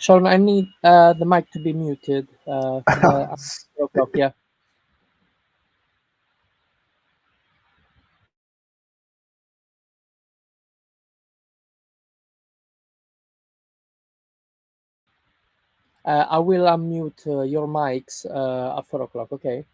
Shaun, I need the mic to be muted. After 4 o'clock, yeah. I will unmute your mics at 4 o'clock, okay?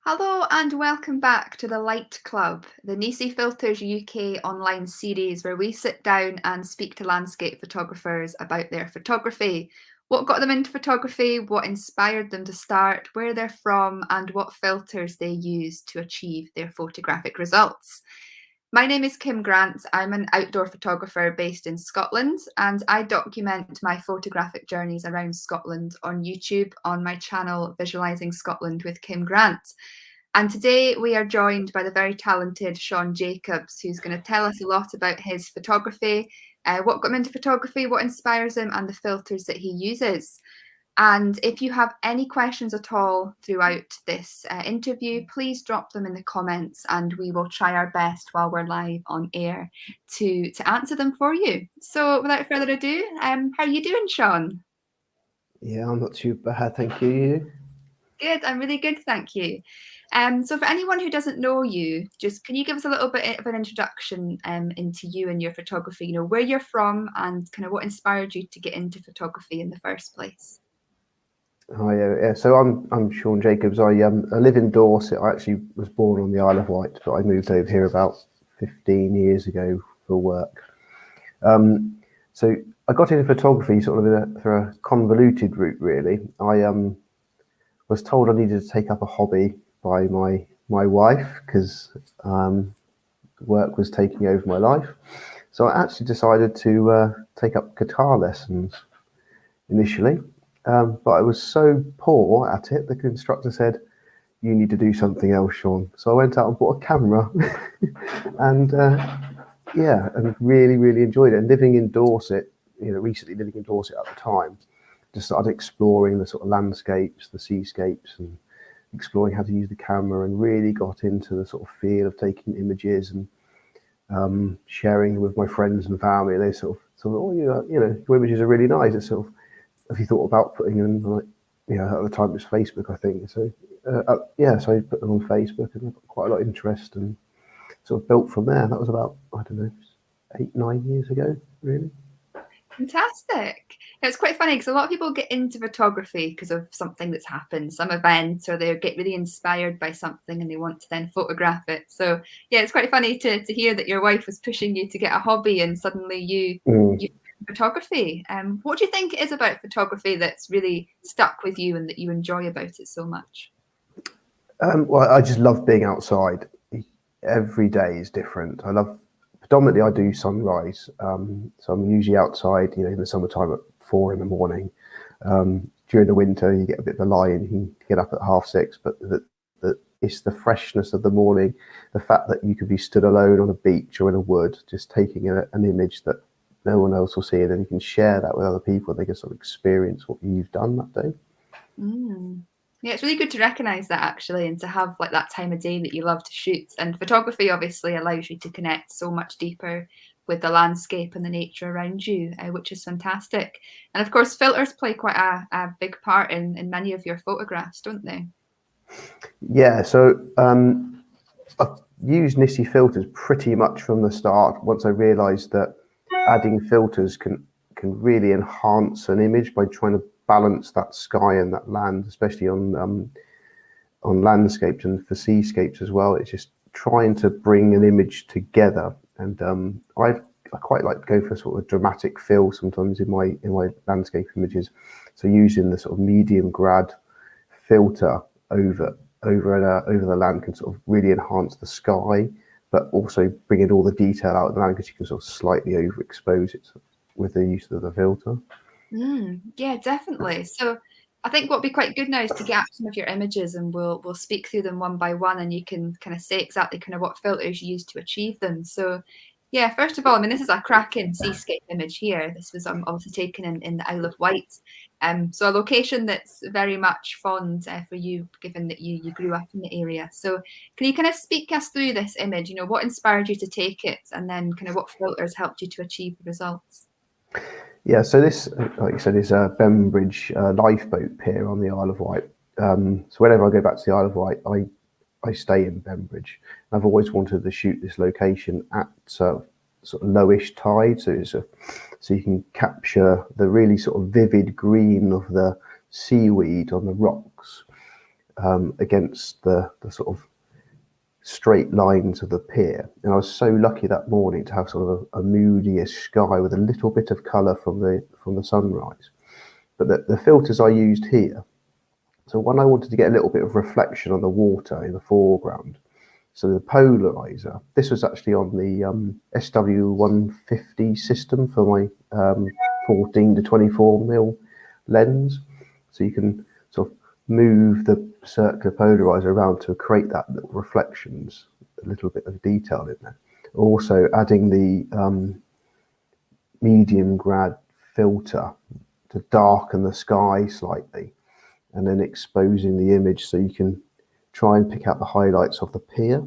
Hello and welcome back to the Light Club, the Nisi Filters UK online series where we sit down and speak to landscape photographers about their photography, what got them into photography, what inspired them to start, where they're from, and what filters they use to achieve their photographic results. My name is Kim Grant. I'm an outdoor photographer based in Scotland, and I document my photographic journeys around Scotland on YouTube on my channel Visualising Scotland with Kim Grant. And today we are joined by the very talented Shaun Jacobs, who's going to tell us a lot about his photography, what got him into photography, what inspires him, and the filters that he uses. And if you have any questions at all throughout this interview, please drop them in the comments and we will try our best while we're live on air to answer them for you. So without further ado, how are you doing, Shaun? Yeah, I'm not too bad, thank you. Good, I'm really good, thank you. So for anyone who doesn't know you, just can you give us a little bit of an introduction into you and your photography, where you're from and kind of what inspired you to get into photography in the first place? Hi, yeah. So I'm Shaun Jacobs. I live in Dorset. I actually was born on the Isle of Wight, but I moved over here about 15 years ago for work. So I got into photography sort of through a convoluted route, really. I was told I needed to take up a hobby by my wife because work was taking over my life. So I actually decided to take up guitar lessons initially. But I was so poor at it, the instructor said, "You need to do something else, Shaun." So I went out and bought a camera and and really enjoyed it. And living in Dorset, recently living in Dorset at the time, just started exploring the sort of landscapes, the seascapes, and exploring how to use the camera, and really got into the sort of feel of taking images and sharing with my friends and family. They sort of, "Oh, your images are really nice." It's sort of, "Have you thought about putting them," like, at the time it was Facebook, I think. So so I put them on Facebook, and I got quite a lot of interest, and sort of built from there. That was about, I don't know, 8-9 years ago, really. Fantastic. It's quite funny because a lot of people get into photography because of something that's happened, some event, or they get really inspired by something and they want to then photograph it. So yeah, it's quite funny to hear that your wife was pushing you to get a hobby and suddenly you photography. What do you think it is about photography that's really stuck with you and that you enjoy about it so much? Well, I just love being outside. Every day is different. Predominantly I do sunrise. So I'm usually outside, in the summertime at 4 in the morning. During the winter, you get a bit of a lie-in. You can get up at 6:30, but it's the freshness of the morning, the fact that you could be stood alone on a beach or in a wood, just taking an image that no one else will see, and then you can share that with other people. They can sort of experience what you've done that day. Yeah, it's really good to recognize that actually, and to have like that time of day that you love to shoot. And photography obviously allows you to connect so much deeper with the landscape and the nature around you, which is fantastic. And of course, filters play quite a big part in many of your photographs, don't they? Yeah, so I've used NISI filters pretty much from the start. Once I realised that adding filters can really enhance an image by trying to balance that sky and that land, especially on landscapes and for seascapes as well. It's just trying to bring an image together, and I quite like to go for sort of dramatic feel sometimes in my landscape images. So using the sort of medium grad filter over the land can sort of really enhance the sky, but also bringing all the detail out of the land because you can sort of slightly overexpose it with the use of the filter. Yeah, definitely. So I think what would be quite good now is to get some of your images and we'll speak through them one by one and you can kind of say exactly kind of what filters you use to achieve them. So yeah, first of all, I mean, this is a cracking seascape image here. This was obviously taken in the Isle of Wight. So a location that's very much fond for you, given that you grew up in the area. So can you kind of speak us through this image? What inspired you to take it, and then kind of what filters helped you to achieve the results? Yeah, so this, like you said, is a Bembridge lifeboat pier on the Isle of Wight. So whenever I go back to the Isle of Wight, I stay in Bembridge. I've always wanted to shoot this location at sort of lowish tide, so you can capture the really sort of vivid green of the seaweed on the rocks against the sort of straight lines of the pier. And I was so lucky that morning to have sort of a moodyish sky with a little bit of colour from the sunrise. But the filters I used here, so when I wanted to get a little bit of reflection on the water in the foreground, so the polarizer, this was actually on the SW150 system for my 14 to 24mm lens. So you can sort of move the circular polarizer around to create that little reflections, a little bit of detail in there. Also adding the medium grad filter to darken the sky slightly, and then exposing the image so you can try and pick out the highlights of the pier.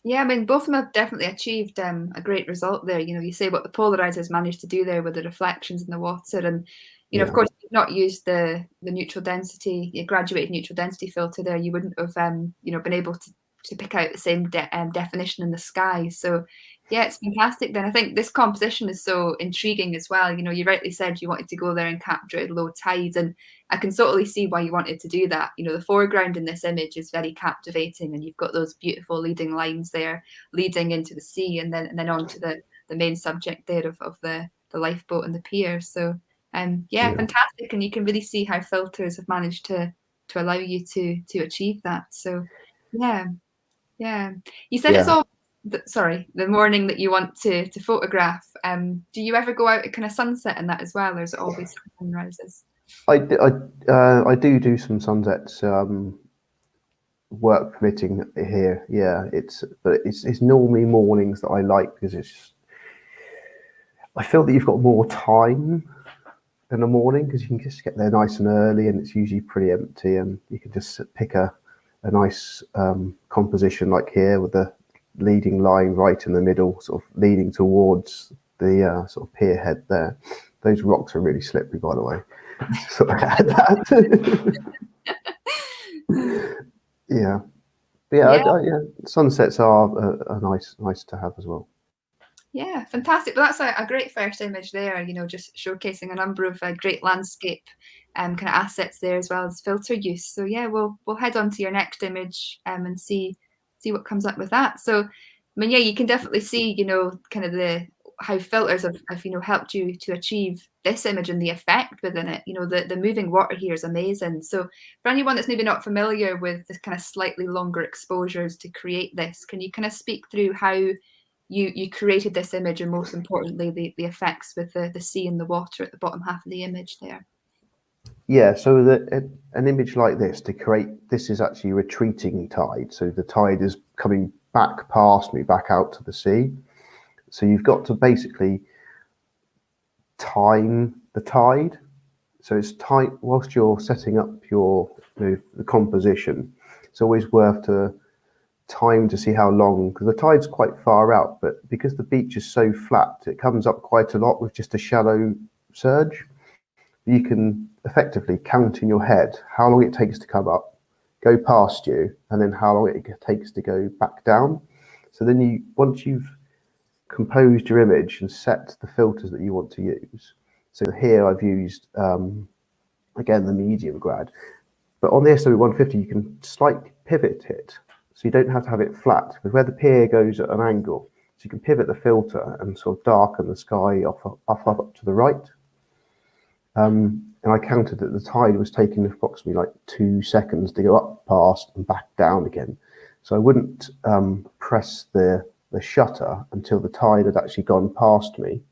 Yeah, I mean, both of them have definitely achieved a great result there. You know, you say what the polarizers managed to do there with the reflections in the water, and you know, of Yeah, course, if you've not used the neutral density, graduated neutral density filter there, you wouldn't have you know, been able to pick out the same definition in the sky. So yeah, it's fantastic. Then I think this composition is so intriguing as well. You know, you rightly said you wanted to go there and capture low tides, and I can totally see why you wanted to do that. You know, the foreground in this image is very captivating, and you've got those beautiful leading lines there leading into the sea, and then on to the main subject there of the lifeboat and the pier. So yeah, yeah, fantastic, and you can really see how filters have managed to allow you to achieve that. So yeah, yeah. You said it's yeah. all sorry, the morning that you want to photograph. Do you ever go out at kind of sunset and that as well, or is it always sunrises? I do some sunsets, work permitting here. Yeah, but it's normally mornings that I like because I feel that you've got more time in the morning because you can just get there nice and early and it's usually pretty empty and you can just pick a nice composition like here with the leading line right in the middle, sort of leading towards the sort of pier head there. Those rocks are really slippery, by the way. So I had that. Yeah. But Yeah, yeah, sunsets are a nice to have as well. yeah, fantastic. Well, that's a great first image there, you know, just showcasing a number of great landscape kind of assets there as well as filter use. So yeah, we'll head on to your next image and see what comes up with that. So I mean, yeah, you can definitely see, you know, kind of how filters have you know helped you to achieve this image and the effect within it. You know, the moving water here is amazing. So for anyone that's maybe not familiar with the kind of slightly longer exposures to create this, can you kind of speak through how you created this image, and most importantly the effects with the sea and the water at the bottom half of the image there? Yeah, so an image like this to create, this is actually retreating tide. So the tide is coming back past me, back out to the sea. So you've got to basically time the tide. So it's tight whilst you're setting up your the composition. It's always worth to time to see how long, because the tide's quite far out, but because the beach is so flat, it comes up quite a lot with just a shallow surge. You can effectively count in your head how long it takes to come up, go past you, and then how long it takes to go back down. So then once you've composed your image and set the filters that you want to use. So here I've used, again, the medium grad, but on the SW150, you can slightly pivot it. So you don't have to have it flat, because where the pier goes at an angle, so you can pivot the filter and sort of darken the sky off up to the right. And I counted that the tide was taking approximately like 2 seconds to go up past and back down again. So I wouldn't press the shutter until the tide had actually gone past me.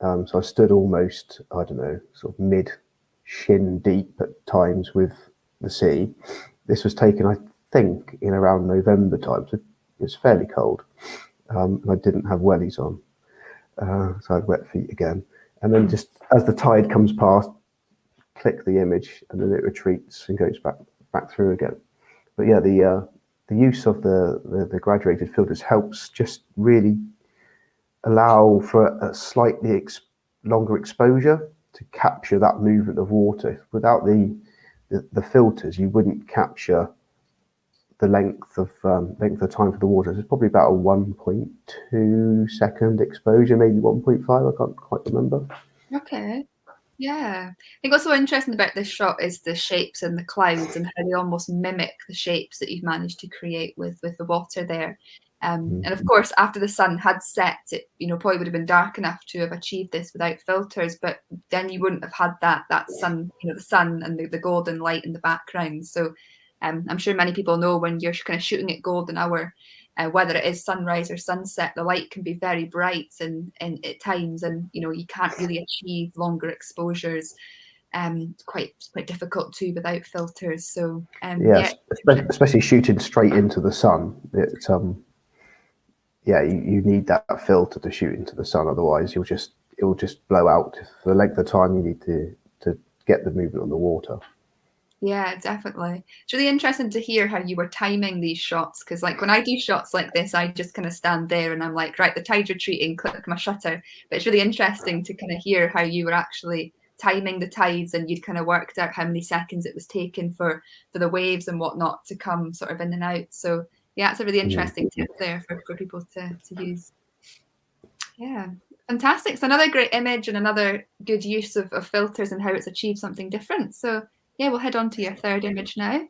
So I stood almost, I don't know, sort of mid shin deep at times with the sea. This was taken, I think, in around November time, so it was fairly cold. And I didn't have wellies on, so I had wet feet again. And then just as the tide comes past, click the image, and then it retreats and goes back through again. But yeah, the use of the graduated filters helps just really allow for a slightly longer exposure to capture that movement of water. Without the filters, you wouldn't capture the length of time for the water. So it's probably about a 1.2 second exposure, maybe 1.5. I can't quite remember. Okay. Yeah. I think what's so interesting about this shot is the shapes and the clouds and how they almost mimic the shapes that you've managed to create with the water there. And of course, after the sun had set, it probably would have been dark enough to have achieved this without filters, but then you wouldn't have had that sun, the sun and the golden light in the background. So I'm sure many people know when you're kind of shooting at golden hour, whether it is sunrise or sunset, the light can be very bright and at times, and you can't really achieve longer exposures. Quite difficult too without filters. So yes, especially shooting straight into the sun. It's yeah, you need that filter to shoot into the sun, otherwise it will just blow out for the length of time you need to get the movement on the water. Yeah, definitely. It's really interesting to hear how you were timing these shots, because like when I do shots like this, I just kind of stand there and I'm like, right, the tide's retreating, click my shutter. But it's really interesting to kind of hear how you were actually timing the tides, and you'd kind of worked out how many seconds it was taken for the waves and whatnot to come sort of in and out. So yeah, it's a really interesting tip there for people to use. Yeah, fantastic. So another great image and another good use of filters and how it's achieved something different. So yeah, we'll head on to your third image now.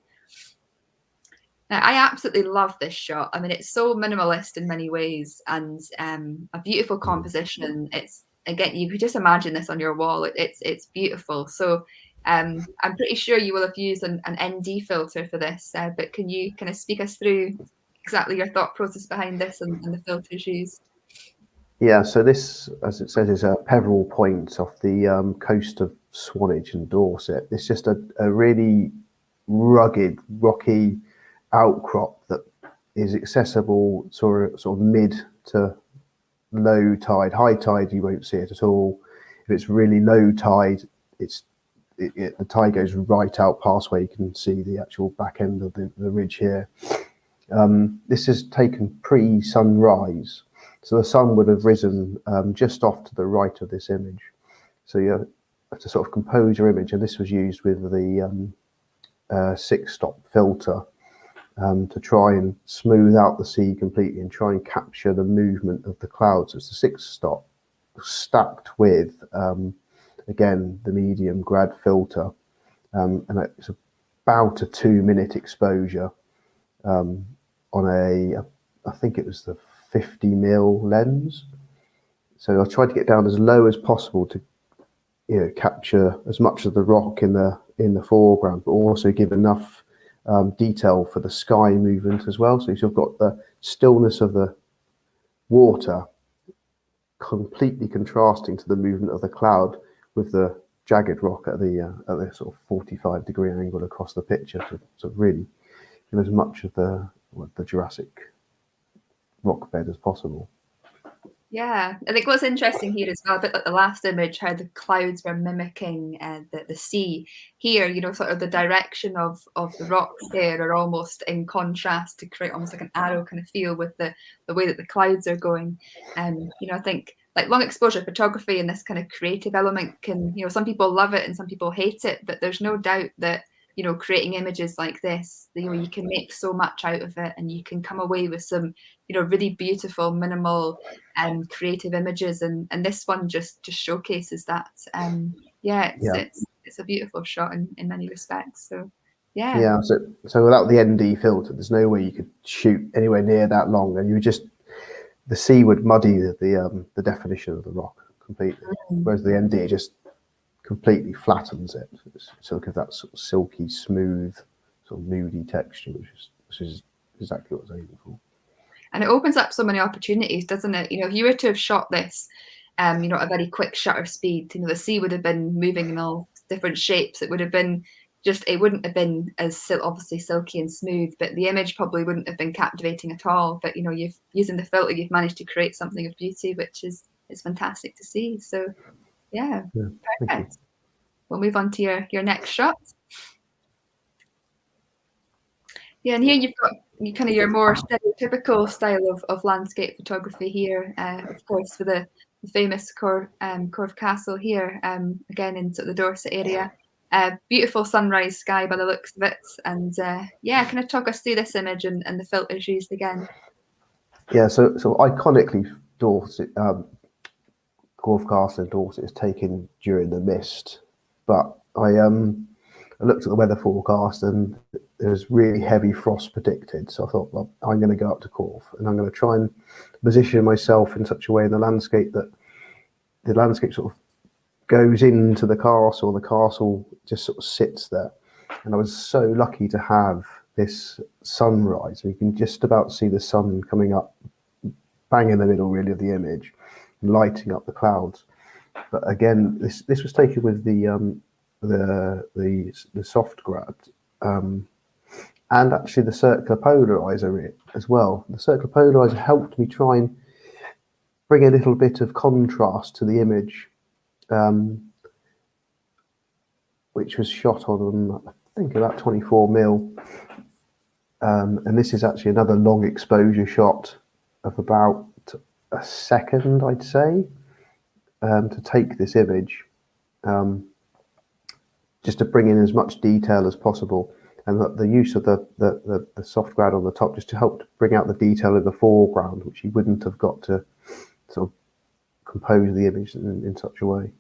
Now, I absolutely love this shot. I mean, it's so minimalist in many ways, and a beautiful composition. It's, again, you could just imagine this on your wall. It's beautiful. So I'm pretty sure you will have used an ND filter for this, but can you kind of speak us through exactly your thought process behind this and the filters used? Yeah, so this, as it says, is a Peveril Point off the coast of Swanage and Dorset. It's just a really rugged, rocky outcrop that is accessible sort of mid to low tide. High tide, you won't see it at all. If it's really low tide, the tide goes right out past where you can see the actual back end of the ridge here. This is taken pre-sunrise. So the sun would have risen just off to the right of this image. So you have to sort of compose your image, and this was used with the 6-stop filter to try and smooth out the sea completely and try and capture the movement of the clouds. It's the 6-stop stacked with, again, the medium grad filter, and it's about a 2-minute exposure on I think it was the 50mm lens. So I tried to get down as low as possible to, capture as much of the rock in the foreground, but also give enough detail for the sky movement as well. So you've got the stillness of the water completely contrasting to the movement of the cloud with the jagged rock at the sort of 45-degree angle across the picture to really give as much of the Jurassic rock bed as possible. Yeah, I think what's interesting here as well, a bit like the last image, how the clouds were mimicking the sea. Here, sort of the direction of the rocks there are almost in contrast to create almost like an arrow kind of feel with the way that the clouds are going. I think like long exposure photography and this kind of creative element can, some people love it and some people hate it, but there's no doubt that creating images like this, you can make so much out of it, and you can come away with some, really beautiful, minimal, creative images, and this one just showcases that. It's a beautiful shot in many respects. So yeah. So without the ND filter, there's no way you could shoot anywhere near that long, and the sea would muddy the definition of the rock completely, whereas the ND just completely flattens it, so give that sort of silky, smooth, sort of moody texture, which is exactly what I was aiming for. And it opens up so many opportunities, doesn't it? If you were to have shot this, at a very quick shutter speed, the sea would have been moving in all different shapes. It would have been it wouldn't have been as obviously silky and smooth, but the image probably wouldn't have been captivating at all. But you've using the filter, you've managed to create something of beauty, which is fantastic to see. So yeah, perfect. We'll move on to your next shot. Yeah, and here you've got your more stereotypical style of landscape photography here, of course, for the famous Corfe Castle here, again in sort of the Dorset area. Beautiful sunrise sky by the looks of it, and kind of talk us through this image and the filters used again. Yeah, so iconically, Dorset, Corfe Castle in Dorset is taken during the mist, but I looked at the weather forecast and there was really heavy frost predicted. So I thought, well, I'm going to go up to Corfe and I'm going to try and position myself in such a way in the landscape that the landscape sort of goes into the castle just sort of sits there. And I was so lucky to have this sunrise. You can just about see the sun coming up, bang in the middle really of the image, lighting up the clouds. But again, this was taken with the soft grad, and actually the circular polarizer as well. The circular polarizer helped me try and bring a little bit of contrast to the image, which was shot on think about 24 mil. And this is actually another long exposure shot of about a second, I'd say, to take this image, just to bring in as much detail as possible. And the use of the soft grad on the top just to help bring out the detail in the foreground, which you wouldn't have got to sort of compose the image in such a way.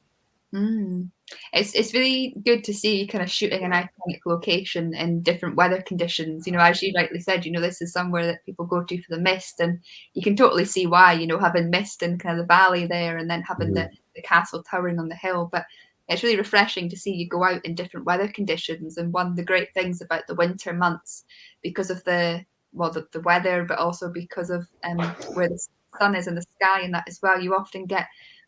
It's really good to see you kind of shooting an iconic location in different weather conditions. You know, as you rightly said, you know, this is somewhere that people go to for the mist, and you can totally see why, you know, having mist in kind of the valley there and then having the castle towering on the hill. But it's really refreshing to see you go out in different weather conditions. And one of the great things about the winter months, because of the weather, but also because of where the sun is in the sky and that as well, you often get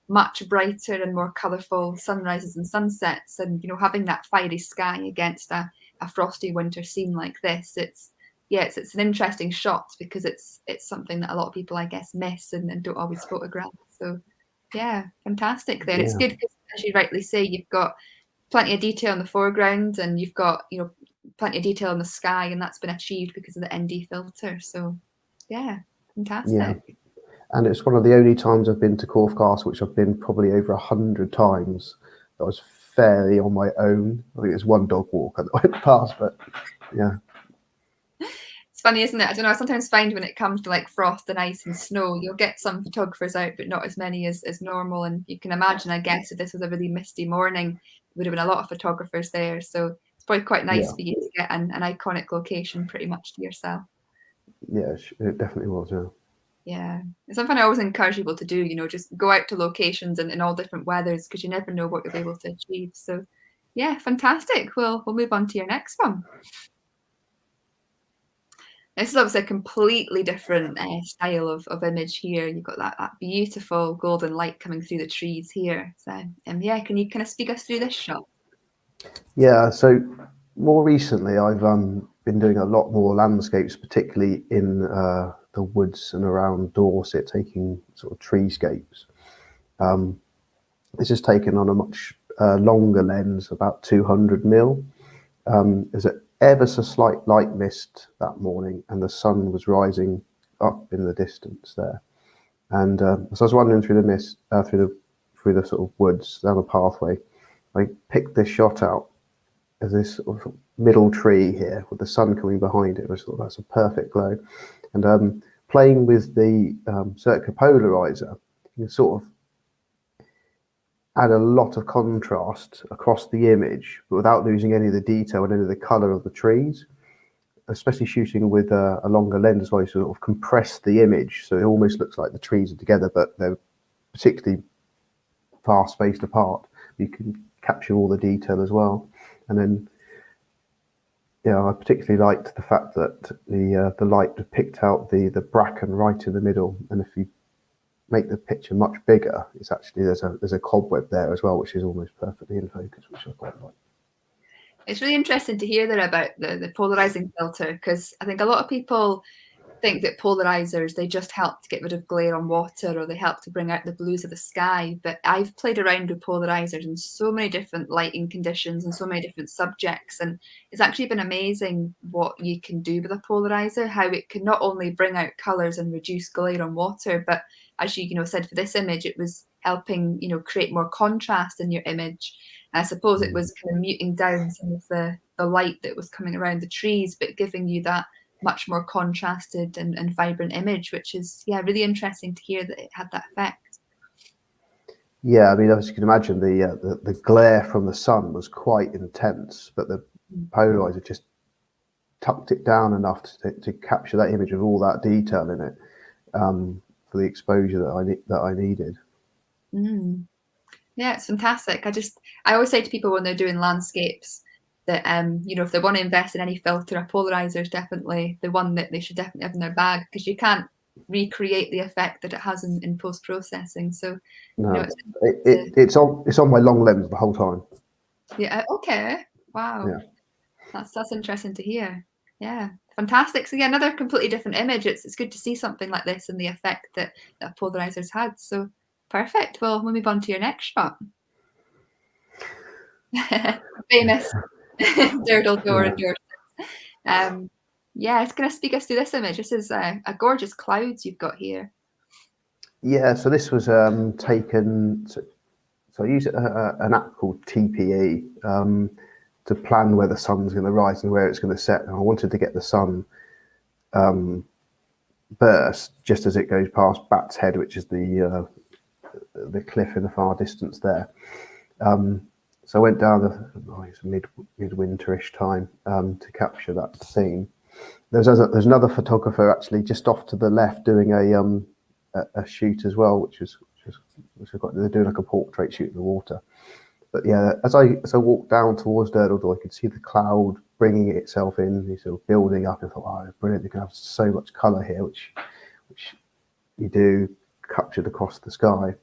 much brighter and more colourful sunrises and sunsets. And, you know, having that fiery sky against a frosty winter scene like this, it's an interesting shot because it's something that a lot of people, I guess, miss and don't always photograph. So yeah, fantastic there. And it's good because, as you rightly say, you've got plenty of detail in the foreground and you've got, you know, plenty of detail in the sky, and that's been achieved because of the ND filter. So yeah, fantastic. Yeah. And it's one of the only times I've been to Corfe Castle, which I've been probably over 100 times, that was fairly on my own. I think it's one dog walker that went past, but yeah. It's funny, isn't it? I don't know, I sometimes find when it comes to like frost and ice and snow, you'll get some photographers out, but not as many as normal. And you can imagine, I guess, if this was a really misty morning, there would have been a lot of photographers there. So it's probably quite nice for you to get an iconic location pretty much to yourself. Yeah, it definitely was, yeah. Yeah, it's something I always encourage people to do, you know, just go out to locations in all different weathers, because you never know what you'll be able to achieve. So yeah, fantastic. We'll move on to your next one. This is obviously a completely different style of image here. You've got that beautiful golden light coming through the trees here. So yeah, can you kind of speak us through this shot? Yeah, so more recently I've been doing a lot more landscapes, particularly in the woods and around Dorset, taking sort of treescapes. This is taken on a much longer lens, about 200 mil. There's an ever so slight light mist that morning, and the sun was rising up in the distance there. And so I was wandering through the mist, through the sort of woods down a pathway. I picked this shot out as this sort of middle tree here with the sun coming behind it. I thought that's a perfect glow. And playing with the circular polarizer, you can sort of add a lot of contrast across the image, but without losing any of the detail and any of the color of the trees. Especially shooting with a longer lens as well, you sort of compress the image, so it almost looks like the trees are together, but they're particularly far spaced apart. You can capture all the detail as well. And then, I particularly liked the fact that the light picked out the bracken right in the middle, and if you make the picture much bigger, it's actually there's a cobweb there as well, which is almost perfectly in focus, which I quite like. It's really interesting to hear there about the polarizing filter, because I think a lot of people think that polarizers, they just help to get rid of glare on water, or they help to bring out the blues of the sky. But I've played around with polarizers in so many different lighting conditions and so many different subjects, and it's actually been amazing what you can do with a polarizer, how it can not only bring out colors and reduce glare on water, but as you said, for this image, it was helping create more contrast in your image. And I suppose it was kind of muting down some of the light that was coming around the trees, but giving you that much more contrasted and vibrant image, which is really interesting to hear that it had that effect. Yeah, I mean, as you can imagine, the glare from the sun was quite intense, but the polarizer just tucked it down enough to capture that image of all that detail in it, for the exposure that I needed. Yeah, it's fantastic. I always say to people when they're doing landscapes that if they want to invest in any filter, a polarizer is definitely the one that they should definitely have in their bag, because you can't recreate the effect that it has in post processing. So no, it's on my long lens the whole time. Yeah. Okay. Wow. Yeah. That's interesting to hear. Yeah. Fantastic. So yeah, another completely different image. It's good to see something like this and the effect that polarizers had. So perfect. Well, we'll move on to your next shot. Famous. Durdle door and Dorset. Yeah, it's going to speak us to this image. This is a gorgeous clouds you've got here. Yeah, so this was taken. So I use an app called TPE to plan where the sun's going to rise and where it's going to set. And I wanted to get the sun burst just as it goes past Bat's Head, which is the cliff in the far distance there. So I went down it's midwinterish time to capture that scene. There's another photographer actually just off to the left doing a shoot as well, which they're doing like a portrait shoot in the water. But yeah, as I walked down towards Durdledore, I could see the cloud bringing itself in, sort of building up. I thought, oh, brilliant! You can have so much colour here, which you do captured across the sky.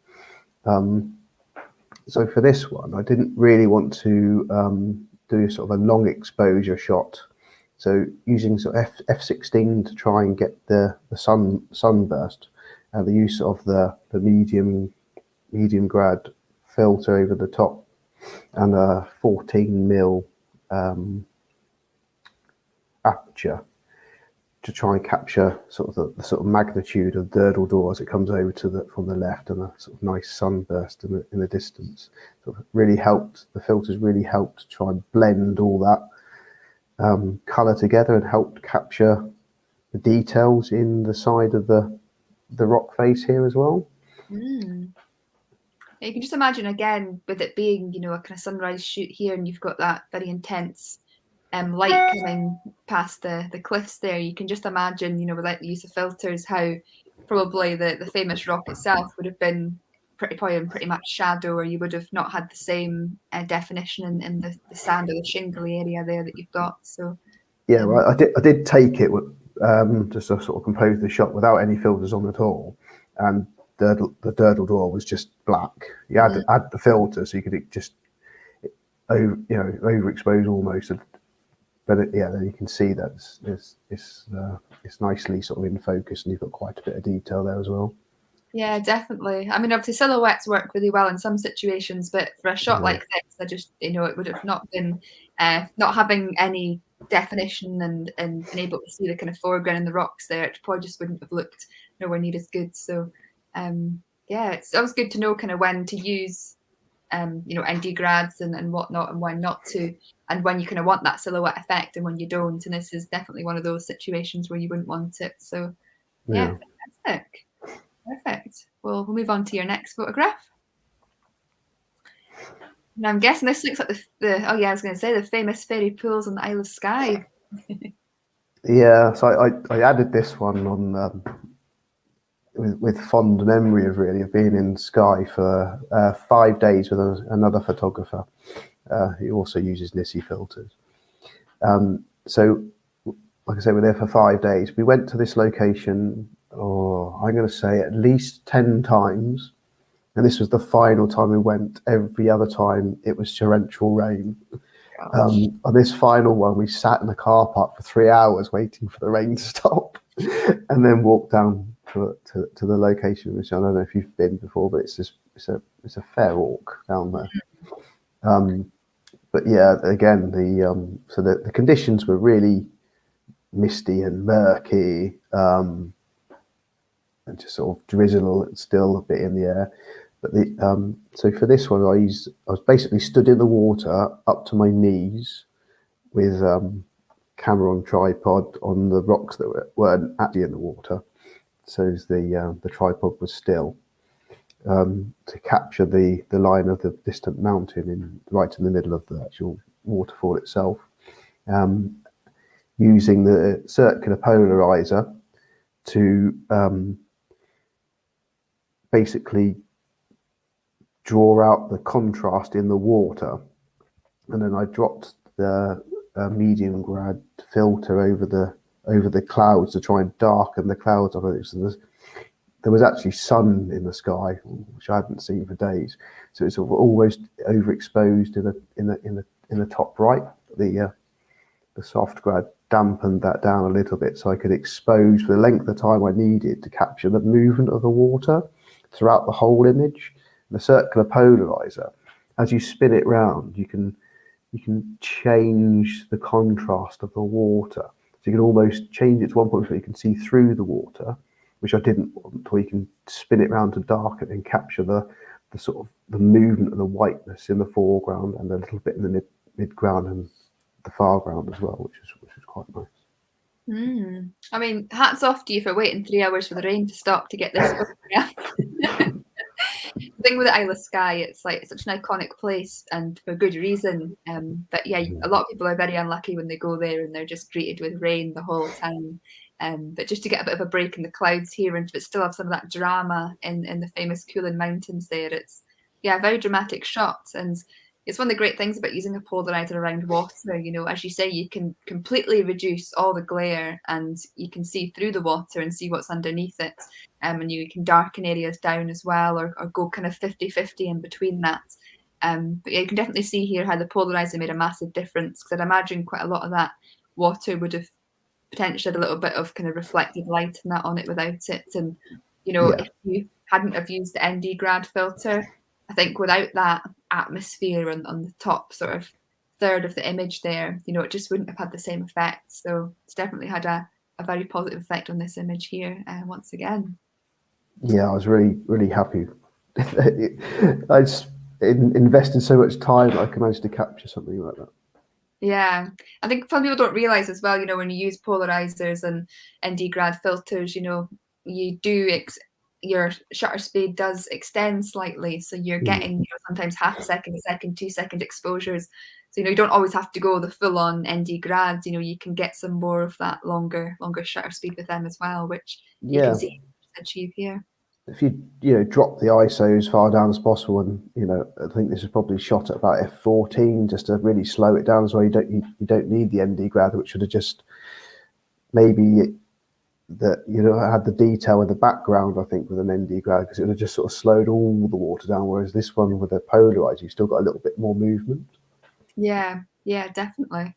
So for this one, I didn't really want to do sort of a long exposure shot. So using sort of f16 to try and get the sunburst, and the use of the medium grad filter over the top, and a 14mm aperture to try and capture sort of the sort of magnitude of Durdledore as it comes over from the left, and a sort of nice sunburst in the distance. Sort of really helped. The filters really helped try and blend all that colour together and helped capture the details in the side of the rock face here as well. You can just imagine again with it being, a kind of sunrise shoot here, and you've got that very intense light coming past the cliffs there. You can just imagine, without the use of filters, how probably the famous rock itself would have been pretty much shadow, or you would have not had the same definition in the sand or the shingly area there that you've got. So yeah, well, I did take it just to sort of compose the shot without any filters on at all, and the Durdledore was just black. You had to add the filter so you could just overexpose almost. But then you can see that it's nicely sort of in focus, and you've got quite a bit of detail there as well. Yeah, definitely. I mean, obviously silhouettes work really well in some situations, but for a shot like this, I just, it would have not been, not having any definition and being able to see the kind of foreground and the rocks there, it probably just wouldn't have looked nowhere near as good. So, it's always good to know kind of when to use, ND grads and whatnot, and when not to, and when you kind of want that silhouette effect and when you don't. And this is definitely one of those situations where you wouldn't want it. So, yeah. Fantastic. Perfect. Well, we'll move on to your next photograph. Now, I'm guessing this looks like the famous fairy pools on the Isle of Skye. Yeah, so I added this one on with fond memory of being in Skye for 5 days with another photographer who also uses NISI filters. So, like I said, we're there for 5 days. We went to this location, I'm going to say at least 10 times. And this was the final time we went. Every other time it was torrential rain. On this final one, we sat in the car park for 3 hours waiting for the rain to stop, and then walked down to the location, which I don't know if you've been before, but it's a fair walk down there. But yeah, again, the conditions were really misty and murky, and just sort of drizzle still a bit in the air. But so for this one, I was basically stood in the water up to my knees with camera on tripod on the rocks that weren't actually in the water, so the tripod was still to capture the line of the distant mountain right in the middle of the actual waterfall itself, using the circular polarizer to basically draw out the contrast in the water, and then I dropped the medium grad filter over the clouds to try and darken the clouds of it. So there was actually sun in the sky, which I hadn't seen for days. So it's sort of almost overexposed in the top right. The soft grad dampened that down a little bit, so I could expose for the length of time I needed to capture the movement of the water throughout the whole image. The circular polarizer, as you spin it round, you can you can change the contrast of the water. So you can almost change it to one point where you can see through the water, which I didn't want, or you can spin it round to darken and capture the sort of the movement of the whiteness in the foreground and a little bit in the midground and the foreground as well, which is quite nice. I mean, hats off to you for waiting 3 hours for the rain to stop to get this photograph. The thing with the Isle of Skye, it's like such an iconic place and for good reason. But yeah, a lot of people are very unlucky when they go there and they're just greeted with rain the whole time. But just to get a bit of a break in the clouds here and but still have some of that drama in the famous Coolin Mountains there, it's very dramatic shots. And it's one of the great things about using a polarizer around water. You know, as you say, you can completely reduce all the glare and you can see through the water and see what's underneath it. And you can darken areas down as well, or go kind of 50-50 in between that. But yeah, you can definitely see here how the polarizer made a massive difference, because I'd imagine quite a lot of that water would have potentially had a little bit of kind of reflected light and that on it without it. And, you know, if you hadn't have used the ND grad filter, I think without that atmosphere on the top sort of third of the image there, you know, it just wouldn't have had the same effect. So it's definitely had a very positive effect on this image here once again. Yeah, I was really happy. I just invested so much time I could manage to capture something like that. Yeah, I think some people don't realize as well, you know, when you use polarizers and ND grad filters, you know, you do your shutter speed does extend slightly, so you're getting, you know, sometimes half a second, 2-second exposures. So, you know, you don't always have to go the full on ND grads. You know, you can get some more of that longer shutter speed with them as well, which you can see achieve here. If you drop the ISO as far down as possible, and you know, I think this is probably shot at about f14 just to really slow it down as well. You don't need the ND grad, which would have just maybe that, you know, had the detail in the background, I think, with an ND grad, because it would have just sort of slowed all the water down, whereas this one with a polarizer, you've still got a little bit more movement. Yeah, definitely.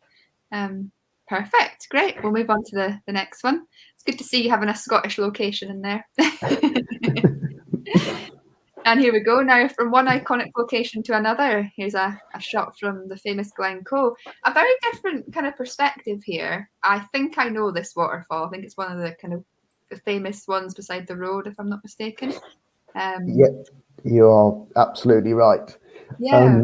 Perfect, great. We'll move on to the next one. It's good to see you having a Scottish location in there. And here we go. Now, from one iconic location to another, here's a shot from the famous Glencoe. A very different kind of perspective here. I think I know this waterfall. I think it's one of the kind of the famous ones beside the road, if I'm not mistaken. Yeah, you are absolutely right. Yeah.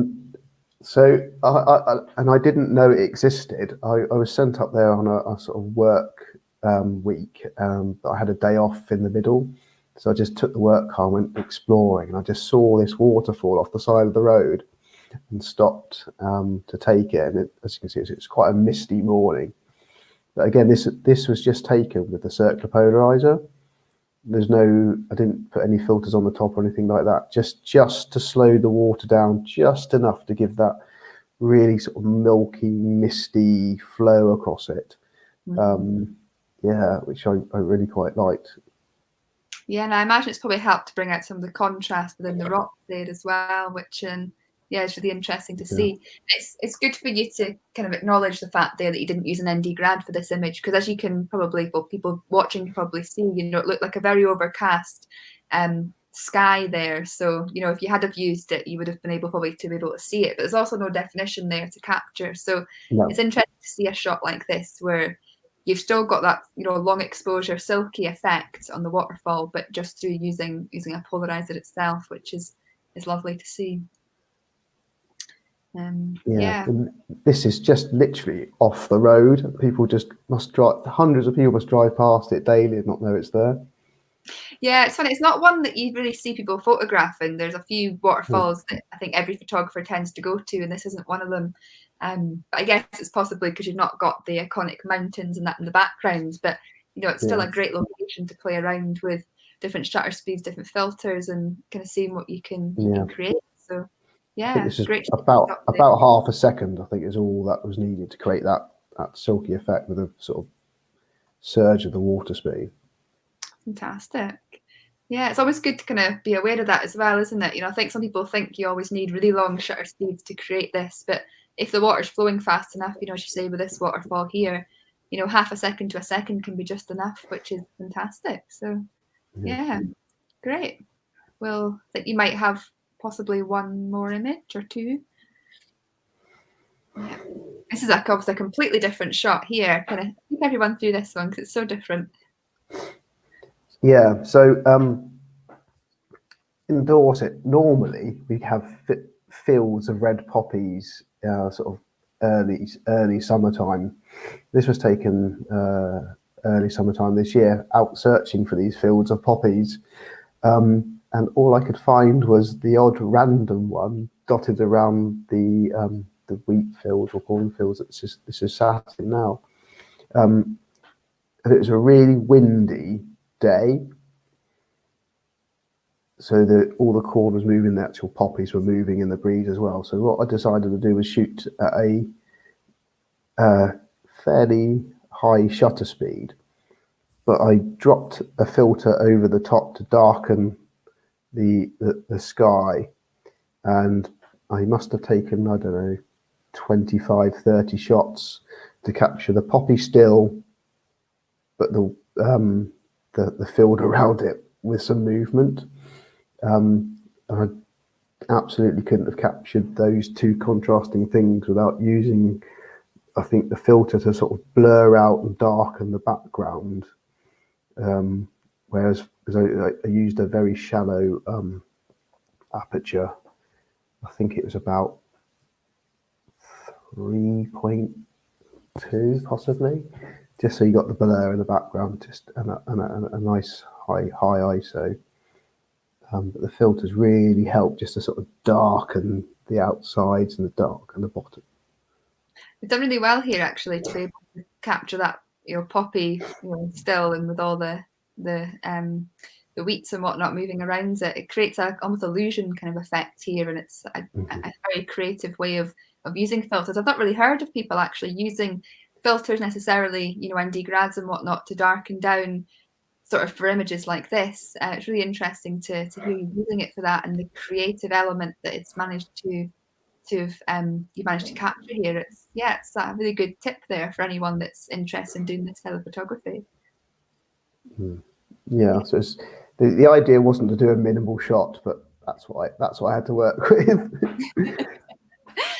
So, I didn't know it existed. I was sent up there on a sort of work week, but I had a day off in the middle. So I just took the work car, went exploring, and I just saw this waterfall off the side of the road and stopped to take it. And as you can see, it's quite a misty morning. But again, this was just taken with the circular polarizer. I didn't put any filters on the top or anything like that, just to slow the water down just enough to give that really sort of milky, misty flow across it. Which I really quite liked. Yeah, and I imagine it's probably helped to bring out some of the contrast within the rock there as well, which it's really interesting to see. It's good for you to kind of acknowledge the fact there that you didn't use an ND grad for this image, because as you can probably, well, people watching can probably see, you know, it looked like a very overcast sky there. So, you know, if you had have used it, you would have been able to see it, but there's also no definition there to capture. So it's interesting to see a shot like this where you've still got that, you know, long exposure, silky effect on the waterfall, but just through using a polarizer itself, which is lovely to see. This is just literally off the road. People just must drive. Hundreds of people must drive past it daily and not know it's there. Yeah, it's funny. It's not one that you really see people photographing. There's a few waterfalls that I think every photographer tends to go to, and this isn't one of them. But I guess it's possibly because you've not got the iconic mountains and that in the background. But you know, it's still a great location to play around with different shutter speeds, different filters, and kind of seeing what you can create. So I think this is great. about half a second, I think, is all that was needed to create that silky effect with a sort of surge of the water speed. Fantastic. Yeah, it's always good to kind of be aware of that as well, isn't it? You know, I think some people think you always need really long shutter speeds to create this, but if the water's flowing fast enough, you know, as you say with this waterfall here, you know, half a second to a second can be just enough, which is fantastic. So yeah, great. Well, I think you might have possibly one more image or two. Yeah. This is obviously a completely different shot here. Kind of keep everyone through this one because it's so different. Yeah, so in Dorset, normally we have fields of red poppies, sort of early summertime. This was taken early summertime this year, out searching for these fields of poppies, and all I could find was the odd random one dotted around the wheat fields or cornfields that this is sat in now. And it was a really windy day, so all the corn was moving, the actual poppies were moving in the breeze as well. So what I decided to do was shoot at a fairly high shutter speed, but I dropped a filter over the top to darken the sky, and I must have taken, I don't know, 25, 30 shots to capture the poppy still, but the field around it with some movement. I absolutely couldn't have captured those two contrasting things without using, I think, the filter to sort of blur out and darken the background. Whereas I used a very shallow aperture. I think it was about 3.2 possibly, just so you got the blur in the background, just and a nice high ISO. But the filters really help just to sort of darken the outsides and the dark and the bottom. It's done really well here actually to be able to capture that, poppy, still, and with all the wheats and whatnot moving around it. It creates a almost illusion kind of effect here, and it's a very creative way of using filters. I've not really heard of people actually using filters necessarily, ND grads and whatnot, to darken down sort of for images like this. It's really interesting to hear you using it for that, and the creative element that it's managed to you managed to capture here. It's a really good tip there for anyone that's interested in doing this style of photography. Yeah, so the idea wasn't to do a minimal shot, but that's what I had to work with.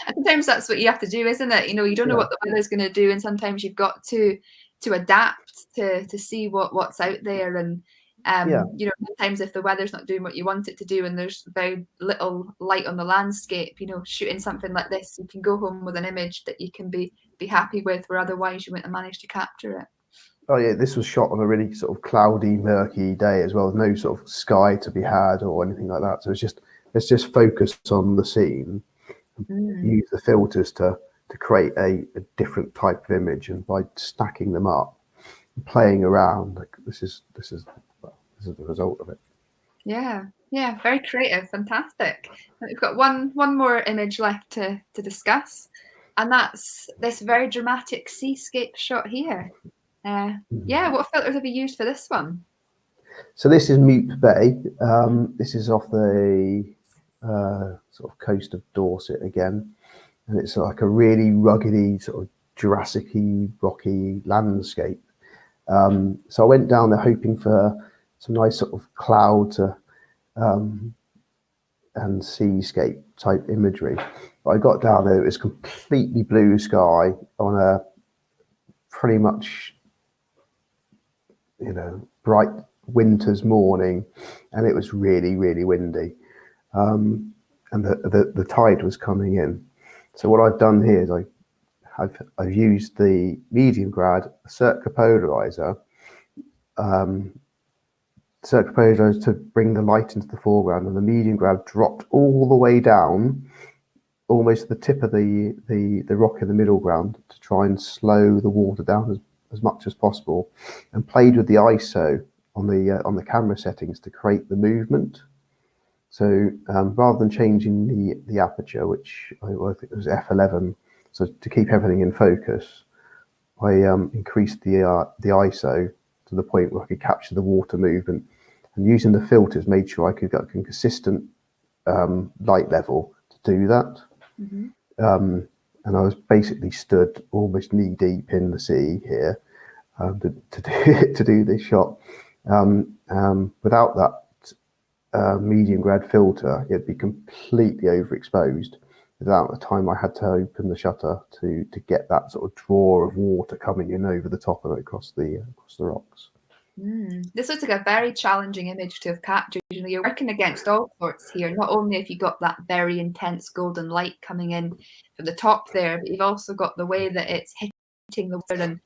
And sometimes that's what you have to do, isn't it? You don't know what the weather's going to do, and sometimes you've got to adapt to see what's out there. And sometimes if the weather's not doing what you want it to do, and there's very little light on the landscape, shooting something like this, you can go home with an image that you can be happy with, where otherwise you wouldn't have managed to capture it. Oh yeah, this was shot on a really sort of cloudy, murky day as well, with no sort of sky to be had or anything like that. So let's just focus on the scene, use the filters to create a different type of image, and by stacking them up, playing around, like this is the result of it. Yeah, very creative, fantastic. We've got one more image left to discuss, and that's this very dramatic seascape shot here. What filters have you used for this one? So this is Mute Bay. This is off the sort of coast of Dorset again, and it's like a really ruggedy, sort of Jurassic-y, rocky landscape. So I went down there hoping for some nice sort of cloud and seascape type imagery. But I got down there, it was completely blue sky on a pretty much, bright winter's morning, and it was really, really windy. And the tide was coming in. So what I've done here is I've used the medium grad circular polarizer to bring the light into the foreground, and the medium grad dropped all the way down, almost to the tip of the rock in the middle ground, to try and slow the water down as much as possible, and played with the ISO on the camera settings to create the movement. So rather than changing the aperture, which I think was f11, so to keep everything in focus, I increased the ISO to the point where I could capture the water movement, and using the filters made sure I could get a consistent light level to do that. And I was basically stood almost knee deep in the sea here to do this shot. Without that medium grad filter, it'd be completely overexposed, the amount of time I had to open the shutter to get that sort of draw of water coming in over the top of it across the rocks. This looks like a very challenging image to have captured. You know, you're working against all sorts here. Not only have you got that very intense golden light coming in from the top there, but you've also got the way that it's hitting the water, and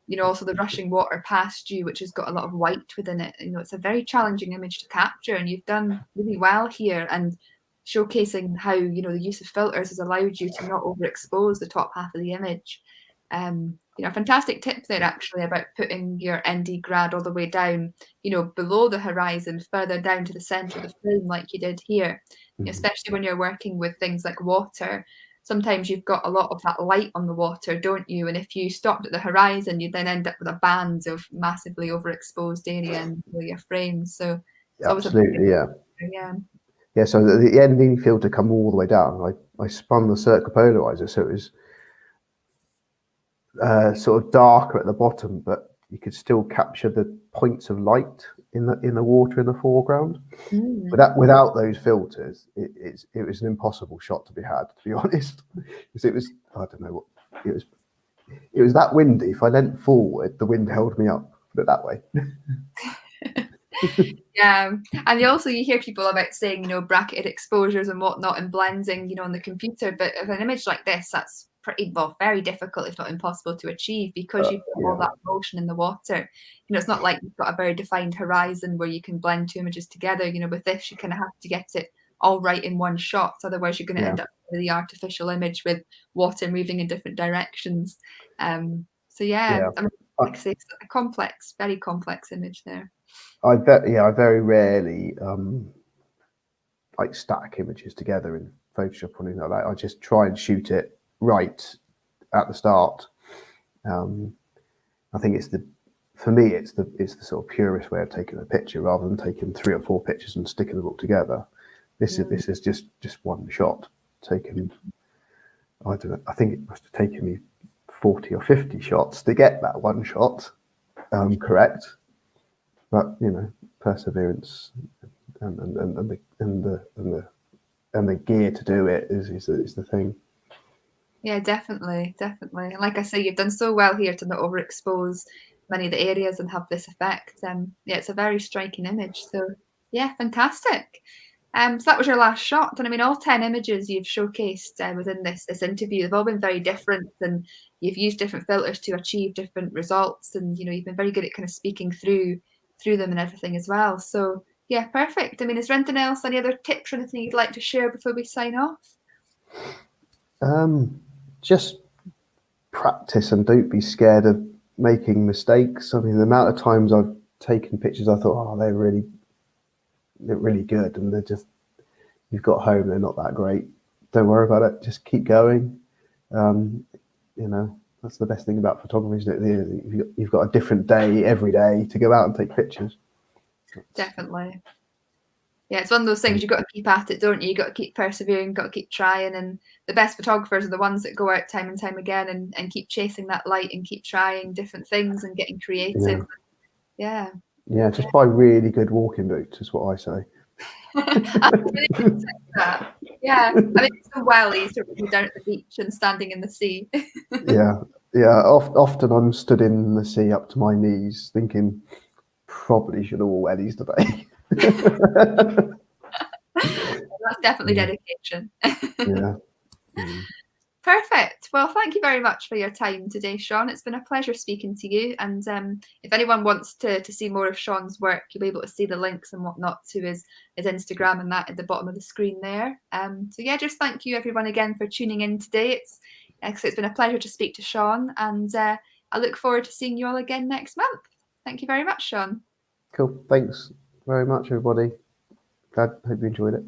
you know, also the rushing water past you, which has got a lot of white within it. You know, it's a very challenging image to capture, and you've done really well here, and showcasing how, you know, the use of filters has allowed you to not overexpose the top half of the image. You know, a fantastic tip there actually about putting your ND grad all the way down, you know, below the horizon, further down to the center of the frame like you did here. You know, especially when you're working with things like water. Sometimes you've got a lot of that light on the water, don't you? And if you stopped at the horizon, you then end up with a band of massively overexposed area in your frames. So it's always absolutely, yeah. So the ND filter come all the way down. I spun the circular polarizer, so it was sort of darker at the bottom, but you could still capture the points of light in the water in the foreground. Without those filters, it was an impossible shot to be had, to be honest, because it was, I don't know what it was that windy. If I leant forward, the wind held me up, put it that way. Yeah, and you hear people about saying, you know, bracketed exposures and whatnot and blending, you know, on the computer, but with an image like this, that's very difficult, if not impossible to achieve, because you've got all that motion in the water. You know, it's not like you've got a very defined horizon where you can blend two images together. You know, with this, you kind of have to get it all right in one shot, otherwise you're going to end up with the artificial image with water moving in different directions. So yeah, I mean, like I say, it's a complex, very complex image there. I very rarely like stack images together in Photoshop or anything like that. I just try and shoot it right at the start. I think for me it's the sort of purest way of taking a picture, rather than taking 3 or 4 pictures and sticking them all together. This is just one shot taken. I don't know. I think it must have taken me 40 or 50 shots to get that one shot correct. But you know, perseverance and the gear to do it is the thing. Yeah, definitely. And like I say, you've done so well here to not overexpose many of the areas and have this effect. Yeah, it's a very striking image. So yeah, fantastic. So that was your last shot, and I mean, all 10 images you've showcased within this interview, they've all been very different, and you've used different filters to achieve different results, and you know, you've been very good at kind of speaking through them and everything as well. So yeah, perfect. I mean, is there anything else, any other tips or anything you'd like to share before we sign off? Just practice and don't be scared of making mistakes. I mean, the amount of times I've taken pictures, I thought, oh, they're really good, and they're just, you've got home, they're not that great. Don't worry about it. Just keep going. You know, that's the best thing about photography, is that you've got a different day every day to go out and take pictures. Definitely. Yeah, it's one of those things, you've got to keep at it, don't you? You've got to keep persevering, got to keep trying, and the best photographers are the ones that go out time and time again and keep chasing that light and keep trying different things and getting creative. Yeah, just buy really good walking boots is what I say. Yeah, I mean, it's so wellies to be down at the beach and standing in the sea. Often I'm stood in the sea up to my knees thinking, probably should all wear these today. That's definitely dedication. Yeah. Perfect. Well, thank you very much for your time today, Shaun. It's been a pleasure speaking to you. And if anyone wants to see more of Shaun's work, you'll be able to see the links and whatnot to his Instagram and that at the bottom of the screen there. So yeah, just thank you everyone again for tuning in today. It's been a pleasure to speak to Shaun, and I look forward to seeing you all again next month. Thank you very much, Shaun. Cool. Thanks very much, everybody. Hope you enjoyed it.